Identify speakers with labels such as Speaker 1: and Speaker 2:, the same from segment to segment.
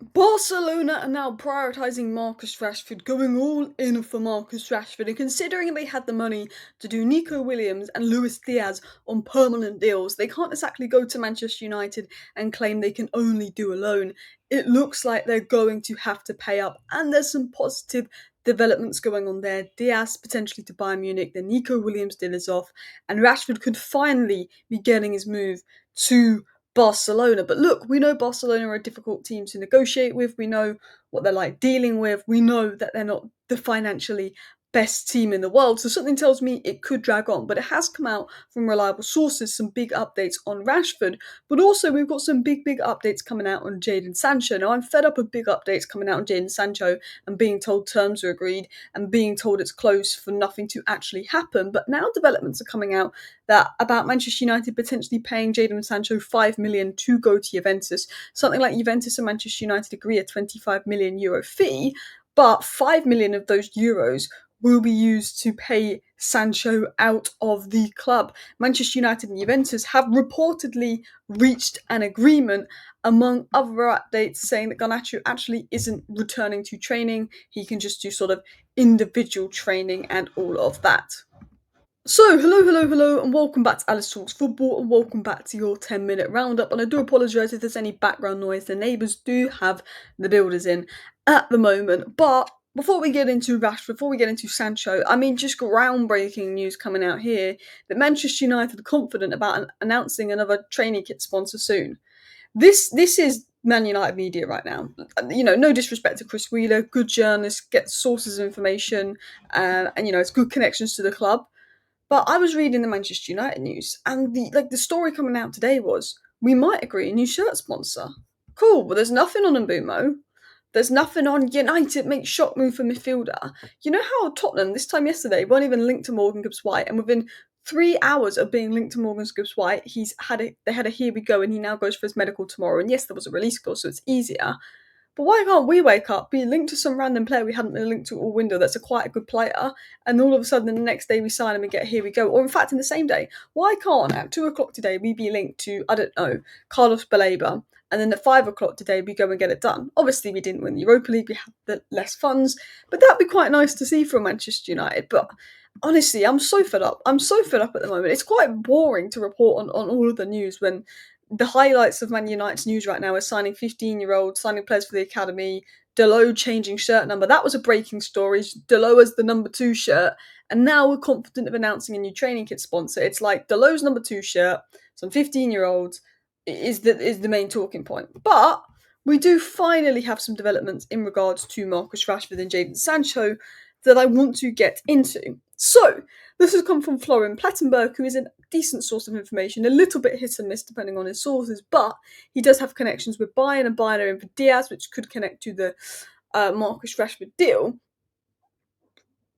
Speaker 1: Barcelona are now prioritising Marcus Rashford, going all in for Marcus Rashford, and considering they had the money to do Nico Williams and Luis Diaz on permanent deals, they can't exactly go to Manchester United and claim they can only do a loan. It looks like they're going to have to pay up, and there's some positive developments going on there. Diaz potentially to Bayern Munich, the Nico Williams deal is off, and Rashford could finally be getting his move to Barcelona. But look, we know Barcelona are a difficult team to negotiate with. We know what they're like dealing with. We know that they're not the financially best team in the world. So something tells me it could drag on. But it has come out from reliable sources, some big updates on Rashford. But also we've got some big updates coming out on Jadon Sancho. Now I'm fed up of big updates coming out on Jadon Sancho and being told terms are agreed and being told it's close for nothing to actually happen. But now developments are coming out that about Manchester United potentially paying Jadon Sancho 5 million to go to Juventus. Something like Juventus and Manchester United agree a 25 million euro fee, but 5 million of those euros will be used to pay Sancho out of the club. Manchester United and Juventus have reportedly reached an agreement, among other updates, saying that Garnacho actually isn't returning to training. He can just do sort of individual training and all of that. So, hello, and welcome back to Alice Talks Football, and welcome back to your 10-minute roundup. And I do apologise if there's any background noise. The neighbours do have the builders in at the moment. But before we get into Rashford, before we get into Sancho, I mean, just groundbreaking news coming out here that Manchester United are confident about announcing another training kit sponsor soon. This is Man United media right now. You know, no disrespect to Chris Wheeler, good journalist, gets sources of information, and it's good connections to the club. But I was reading the Manchester United news, and the story coming out today was we might agree a new shirt sponsor. Cool, but there's nothing on Mbumo. There's nothing on United make shock move for midfielder. You know how Tottenham this time yesterday weren't even linked to Morgan Gibbs White, and within 3 hours of being linked to Morgan Gibbs White, they had a here we go, and he now goes for his medical tomorrow. And yes, there was a release clause, so it's easier. But why can't we wake up, be linked to some random player we hadn't been linked to all window that's quite a good player, and all of a sudden the next day we sign him and get here we go? Or in fact, in the same day, why can't at 2 o'clock today we be linked to, I don't know, Carlos Baleba, and then at 5 o'clock today we go and get it done? Obviously, we didn't win the Europa League, we had the less funds, but that'd be quite nice to see from Manchester United. But honestly, I'm so fed up. I'm so fed up at the moment. It's quite boring to report on all of the news when the highlights of Man United's news right now is signing 15-year-olds, signing players for the academy, Dalot changing shirt number. That was a breaking story. Dalot as the number 2 shirt, and now we're confident of announcing a new training kit sponsor. It's like Dalot's number 2 shirt, some 15-year-olds is the main talking point. But we do finally have some developments in regards to Marcus Rashford and Jadon Sancho that I want to get into. So, this has come from Florian Plettenberg, who is a decent source of information, a little bit hit and miss depending on his sources, but he does have connections with Bayern, and Bayern are in for Diaz, which could connect to the Marcus Rashford deal.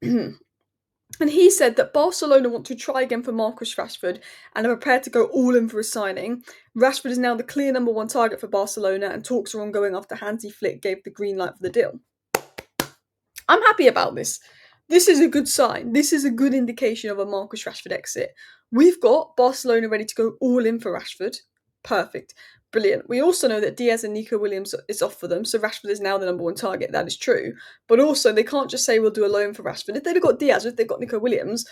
Speaker 1: And he said that Barcelona want to try again for Marcus Rashford and are prepared to go all in for a signing. Rashford is now the clear number 1 target for Barcelona, and talks are ongoing after Hansi Flick gave the green light for the deal. I'm happy about this. This is a good sign. This is a good indication of a Marcus Rashford exit. We've got Barcelona ready to go all in for Rashford. Perfect. Brilliant. We also know that Diaz and Nico Williams is off for them, so Rashford is now the number 1 target. That is true. But also, they can't just say we'll do a loan for Rashford. If they'd have got Diaz, if they've got Nico Williams,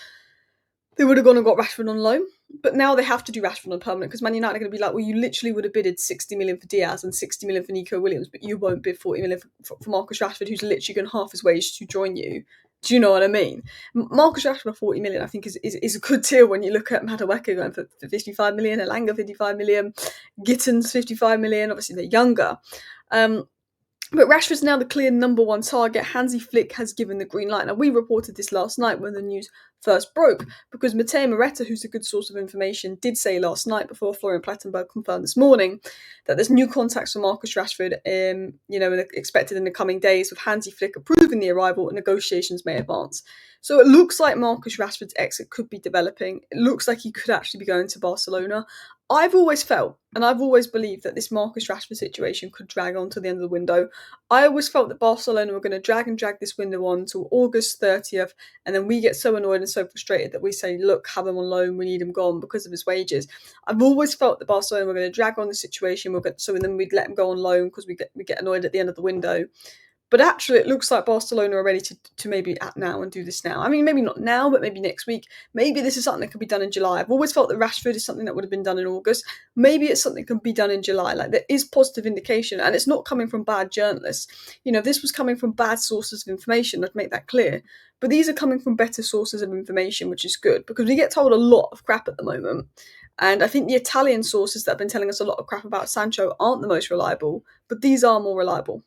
Speaker 1: they would have gone and got Rashford on loan. But now they have to do Rashford on permanent, because Man United are going to be like, well, you literally would have bidded 60 million for Diaz and 60 million for Nico Williams, but you won't bid 40 million for Marcus Rashford, who's literally going half his wage to join you. Do you know what I mean? Marcus Rashford for 40 million, I think, is a good deal when you look at Madueke going for 55 million, Elanga 55 million, Gittins 55 million. Obviously, they're younger. But Rashford's now the clear number 1 target. Hansi Flick has given the green light. Now, we reported this last night when the news first broke, because Matteo Moretta, who's a good source of information, did say last night, before Florian Plettenberg confirmed this morning, that there's new contacts for Marcus Rashford, expected in the coming days, with Hansi Flick approving the arrival, and negotiations may advance. So it looks like Marcus Rashford's exit could be developing. It looks like he could actually be going to Barcelona. I've always felt, and I've always believed that this Marcus Rashford situation could drag on to the end of the window. I always felt that Barcelona were going to drag this window on till August 30th, and then we get so annoyed and so frustrated that we say, look, have him on loan, we need him gone because of his wages. I've always felt that Barcelona were going to drag on the situation, so then we'd let him go on loan because we get annoyed at the end of the window. But actually, it looks like Barcelona are ready to maybe act now and do this now. I mean, maybe not now, but maybe next week. Maybe this is something that could be done in July. I've always felt that Rashford is something that would have been done in August. Maybe it's something that can be done in July. Like, there is positive indication, and it's not coming from bad journalists. You know, this was coming from bad sources of information, I'd make that clear. But these are coming from better sources of information, which is good, because we get told a lot of crap at the moment. And I think the Italian sources that have been telling us a lot of crap about Sancho aren't the most reliable, but these are more reliable.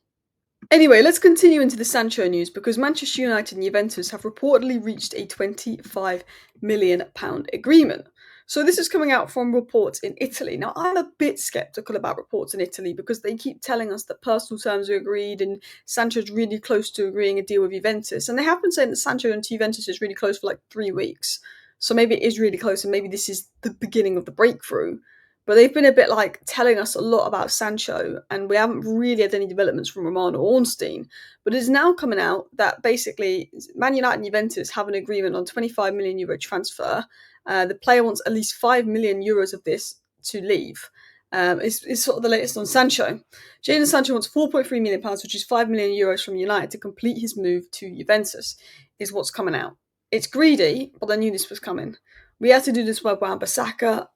Speaker 1: Anyway, let's continue into the Sancho news because Manchester United and Juventus have reportedly reached a £25 million agreement. So this is coming out from reports in Italy. Now, I'm a bit sceptical about reports in Italy because they keep telling us that personal terms are agreed and Sancho's really close to agreeing a deal with Juventus. And they have been saying that Sancho and Juventus is really close for like 3 weeks. So maybe it is really close and maybe this is the beginning of the breakthrough. But they've been a bit like telling us a lot about Sancho, and we haven't really had any developments from Romano Ornstein. But it's now coming out that basically Man United and Juventus have an agreement on €25 million transfer. The player wants at least €5 million of this to leave. It's sort of the latest on Sancho. Jadon Sancho wants £4.3 million, which is €5 million from United to complete his move to Juventus, is what's coming out. It's greedy, but I knew this was coming. We had to do this with Wan-Bissaka.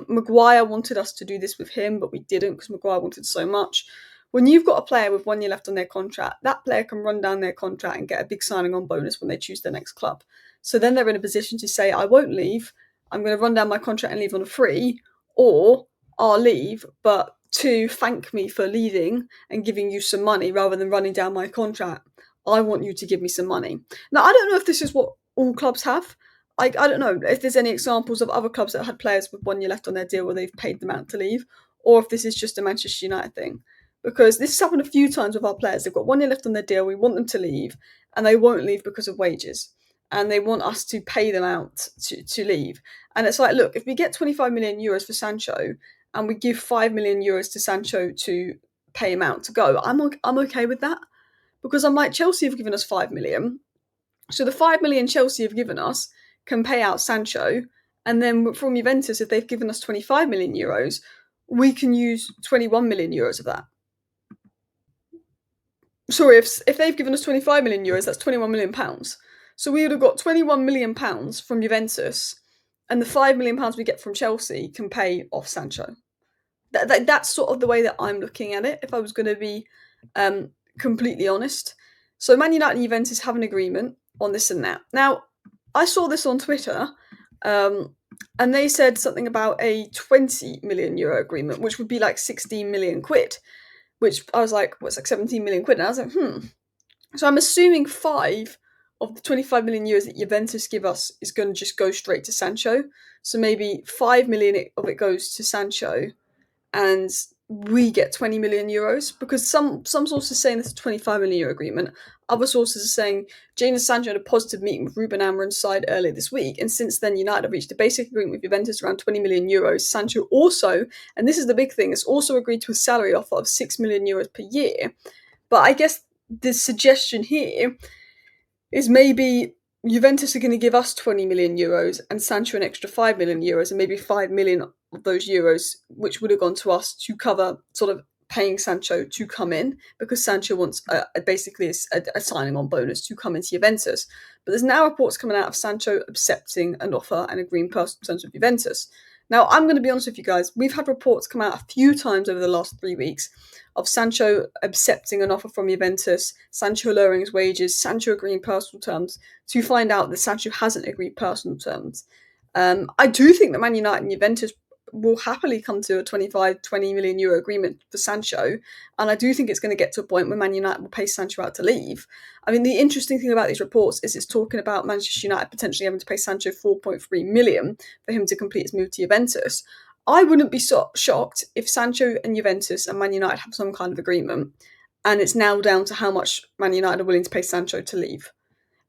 Speaker 1: Maguire wanted us to do this with him, but we didn't because Maguire wanted so much. When you've got a player with 1 year left on their contract, that player can run down their contract and get a big signing on bonus when they choose their next club. So then they're in a position to say, I won't leave, I'm going to run down my contract and leave on a free, or I'll leave, but to thank me for leaving and giving you some money rather than running down my contract, I want you to give me some money. Now, I don't know if this is what all clubs have. I don't know if there's any examples of other clubs that had players with 1 year left on their deal where they've paid them out to leave, or if this is just a Manchester United thing. Because this has happened a few times with our players. They've got 1 year left on their deal, we want them to leave, and they won't leave because of wages. And they want us to pay them out to leave. And it's like, look, if we get €25 million for Sancho, and we give €5 million to Sancho to pay him out to go, I'm okay with that. Because I'm like, Chelsea have given us €5 million. So the €5 million Chelsea have given us can pay out Sancho, and then from Juventus, if they've given us €25 million, we can use €21 million of that. Sorry, if they've given us €25 million, that's £21 million. So we would have got £21 million from Juventus, and the £5 million we get from Chelsea can pay off Sancho. That's sort of the way that I'm looking at it, if I was going to be completely honest. So Man United and Juventus have an agreement on this and that. Now, I saw this on Twitter, and they said something about a €20 million agreement, which would be like 16 million quid, which I was like, what's like 17 million quid? And I was like, So I'm assuming 5 of the €25 million that Juventus give us is going to just go straight to Sancho. So maybe 5 million of it goes to Sancho, and we get €20 million, because some sources are saying this is a €25 million agreement. Other sources are saying Jadon Sancho had a positive meeting with Ruben Amorim's side earlier this week, and since then United have reached a basic agreement with Juventus around €20 million. Sancho also, and this is the big thing, has also agreed to a salary offer of €6 million per year. But I guess the suggestion here is maybe Juventus are going to give us €20 million and Sancho an extra €5 million, and maybe 5 million of those euros, which would have gone to us to cover sort of paying Sancho to come in, because Sancho wants basically a signing on bonus to come into Juventus. But there's now reports coming out of Sancho accepting an offer and agreeing personal terms with Juventus. Now, I'm going to be honest with you guys, we've had reports come out a few times over the last 3 weeks of Sancho accepting an offer from Juventus, Sancho lowering his wages, Sancho agreeing personal terms, to find out that Sancho hasn't agreed personal terms. I do think that Man United and Juventus will happily come to a €20 million agreement for Sancho, and I do think it's going to get to a point where Man United will pay Sancho out to leave. I mean, the interesting thing about these reports is it's talking about Manchester United potentially having to pay Sancho €4.3 million for him to complete his move to Juventus. I wouldn't be so shocked if Sancho and Juventus and Man United have some kind of agreement, and it's now down to how much Man United are willing to pay Sancho to leave.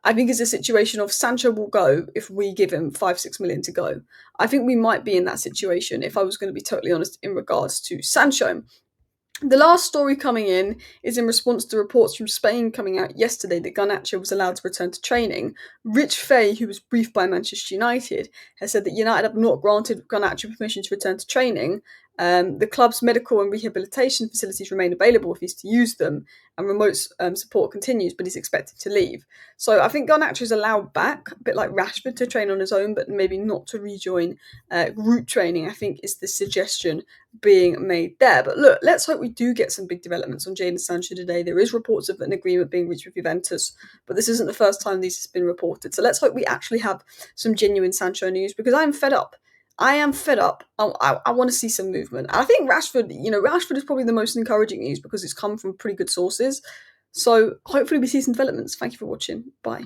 Speaker 1: I think it's a situation of Sancho will go if we give him 5-6 million to go. I think we might be in that situation if I was going to be totally honest in regards to Sancho. The last story coming in is in response to reports from Spain coming out yesterday that Garnacho was allowed to return to training. Rich Fay, who was briefed by Manchester United, has said that United have not granted Garnacho permission to return to training. The club's medical and rehabilitation facilities remain available if he's to use them, and remote support continues, but he's expected to leave. So I think Garnacho is allowed back, a bit like Rashford, to train on his own, but maybe not to rejoin group training, I think is the suggestion being made there. But look, let's hope we do get some big developments on Jadon Sancho today. There is reports of an agreement being reached with Juventus, but this isn't the first time this has been reported. So let's hope we actually have some genuine Sancho news, because I'm fed up. I am fed up. I want to see some movement. I think Rashford is probably the most encouraging news because it's come from pretty good sources. So hopefully we see some developments. Thank you for watching. Bye.